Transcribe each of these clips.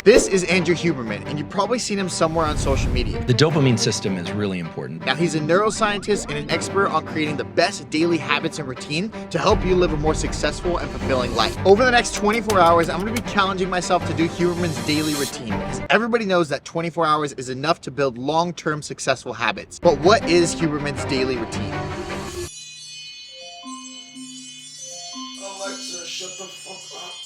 This is Andrew Huberman, and you've probably seen him somewhere on social media. The dopamine system is really important. Now, he's a neuroscientist and an expert on creating the best daily habits and routine to help you live a more successful and fulfilling life. Over the next 24 hours, I'm going to be challenging myself to do Huberman's daily routine, because everybody knows that 24 hours is enough to build long-term successful habits. But what is Huberman's daily routine? Alexa, shut the fuck up.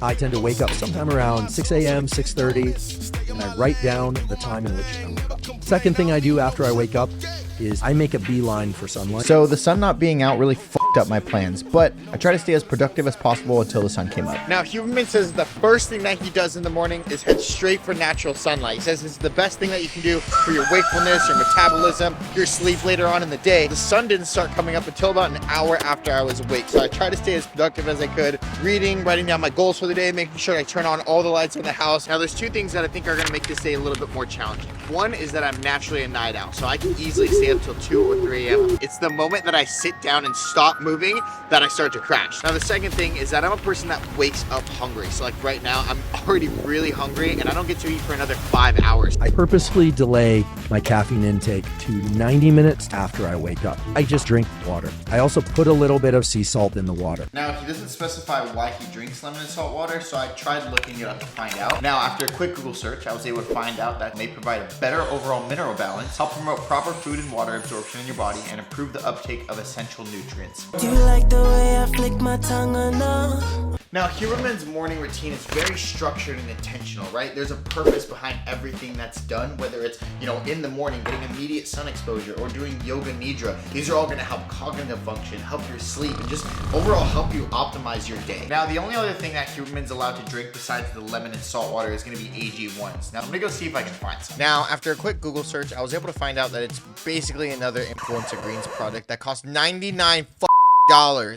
I tend to wake up sometime around 6 a.m., 6:30, and I write down the time in which I woke up. Second thing I do after I wake up is I make a beeline for sunlight. So the sun not being out really fucked up my plans, but I try to stay as productive as possible until the sun came up. Now, Huberman says the first thing that he does in the morning is head straight for natural sunlight. He says it's the best thing that you can do for your wakefulness, your metabolism, your sleep later on in the day. The sun didn't start coming up until about an hour after I was awake, so I try to stay as productive as I could, reading, writing down my goals for the day, making sure I turn on all the lights in the house. Now, there's two things that I think are gonna make this day a little bit more challenging. One is that I'm naturally a night owl, so I can easily stay up till 2 or 3 a.m. It's the moment that I sit down and stop moving that I start to crash. Now, the second thing is that I'm a person that wakes up hungry. So like right now, I'm already really hungry and I don't get to eat for another 5 hours. I purposefully delay my caffeine intake to 90 minutes after I wake up. I just drink water. I also put a little bit of sea salt in the water. Now, he doesn't specify why he drinks lemon and salt water, so I tried looking it up to find out. Now, after a quick Google search, I was able to find out that they provide a better overall mineral balance, help promote proper food and water absorption in your body, and improve the uptake of essential nutrients. Do you like the way I flick my tongue or no? Now, Huberman's morning routine is very structured and intentional, right? There's a purpose behind everything that's done, whether it's, in the morning, getting immediate sun exposure or doing yoga nidra. These are all gonna help cognitive function, help your sleep, and just overall help you optimize your day. Now, the only other thing that Huberman's allowed to drink besides the lemon and salt water is gonna be AG1s. Now, I'm gonna go see if I can find some. Now, after a quick Google search, I was able to find out that it's basically another Influencer Greens product that costs $99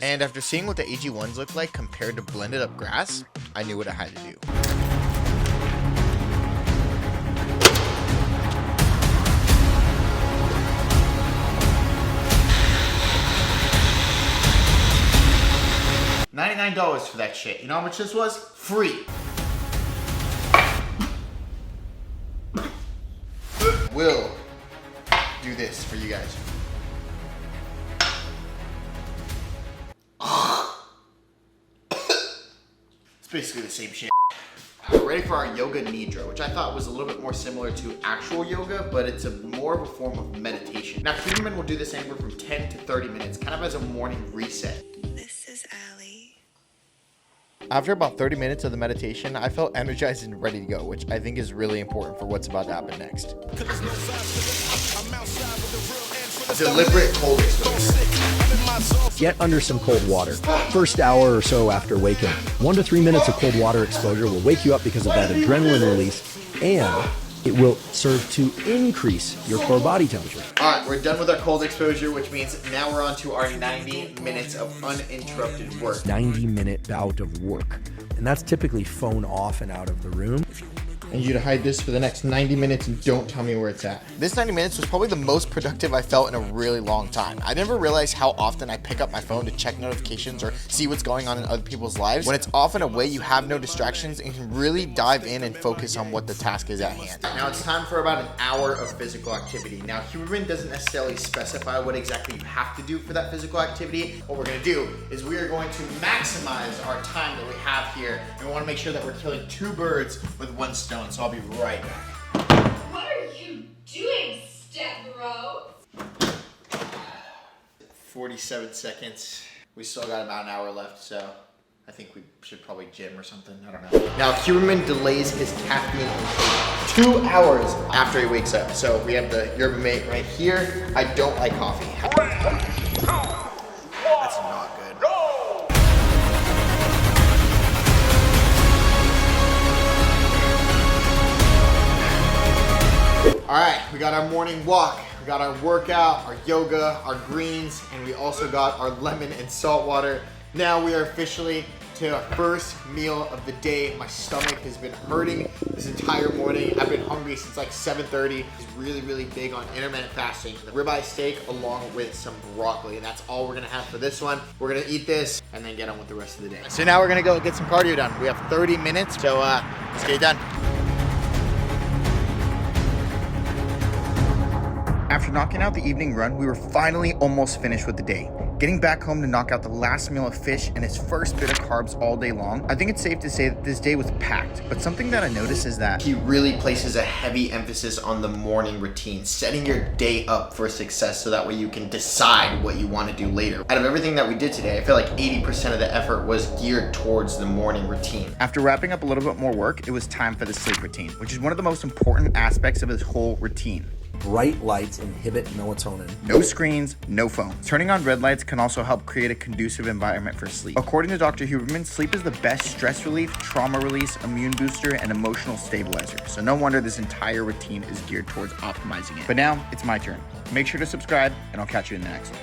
and after seeing what the AG1s look like compared to blended up grass, I knew what I had to do. $99 for that shit. You know how much this was? Free. Will do this for you guys. It's basically the same shit. We're ready for our yoga nidra, which I thought was a little bit more similar to actual yoga, but it's more of a form of meditation. Now, Huberman will do this anywhere from 10 to 30 minutes, kind of as a morning reset. This is Allie. After about 30 minutes of the meditation, I felt energized and ready to go, which I think is really important for what's about to happen next. Deliberate cold exposure. Get under some cold water. First hour or so after waking, 1 to 3 minutes of cold water exposure will wake you up because of that adrenaline release, and it will serve to increase your core body temperature. All right, we're done with our cold exposure, which means now we're on to our 90 minutes of uninterrupted work. 90-minute bout of work. And that's typically phone off and out of the room. I need you to hide this for the next 90 minutes and don't tell me where it's at. This 90 minutes was probably the most productive I felt in a really long time. I never realized how often I pick up my phone to check notifications or see what's going on in other people's lives. When it's off in a way you have no distractions and can really dive in and focus on what the task is at hand. Now it's time for about an hour of physical activity. Now, Huberman doesn't necessarily specify what exactly you have to do for that physical activity. What we're gonna do is we are going to maximize our time that we have here, and we wanna make sure that we're killing 2 birds with 1 stone. So I'll be right back. What are you doing, step bro? 47 seconds. We still got about an hour left, so I think we should probably gym or something. I don't know. Now, Huberman delays his caffeine intake 2 hours after he wakes up. So we have the yerba mate right here. I don't like coffee. That's not good. All right, we got our morning walk, we got our workout, our yoga, our greens, and we also got our lemon and salt water. Now we are officially to our first meal of the day. My stomach has been hurting this entire morning. I've been hungry since like 7:30. He's really, really big on intermittent fasting. The ribeye steak along with some broccoli, and that's all we're gonna have for this one. We're gonna eat this and then get on with the rest of the day. So now we're gonna go get some cardio done. We have 30 minutes, so let's get it done. After knocking out the evening run, we were finally almost finished with the day. Getting back home to knock out the last meal of fish and his first bit of carbs all day long, I think it's safe to say that this day was packed. But something that I noticed is that he really places a heavy emphasis on the morning routine, setting your day up for success so that way you can decide what you want to do later. Out of everything that we did today, I feel like 80% of the effort was geared towards the morning routine. After wrapping up a little bit more work, it was time for the sleep routine, which is one of the most important aspects of his whole routine. Bright lights inhibit melatonin. No screens, no phones. Turning on red lights can also help create a conducive environment for sleep. According to Dr. Huberman, sleep is the best stress relief, trauma release, immune booster, and emotional stabilizer. So no wonder this entire routine is geared towards optimizing it. But now, it's my turn. Make sure to subscribe, and I'll catch you in the next one.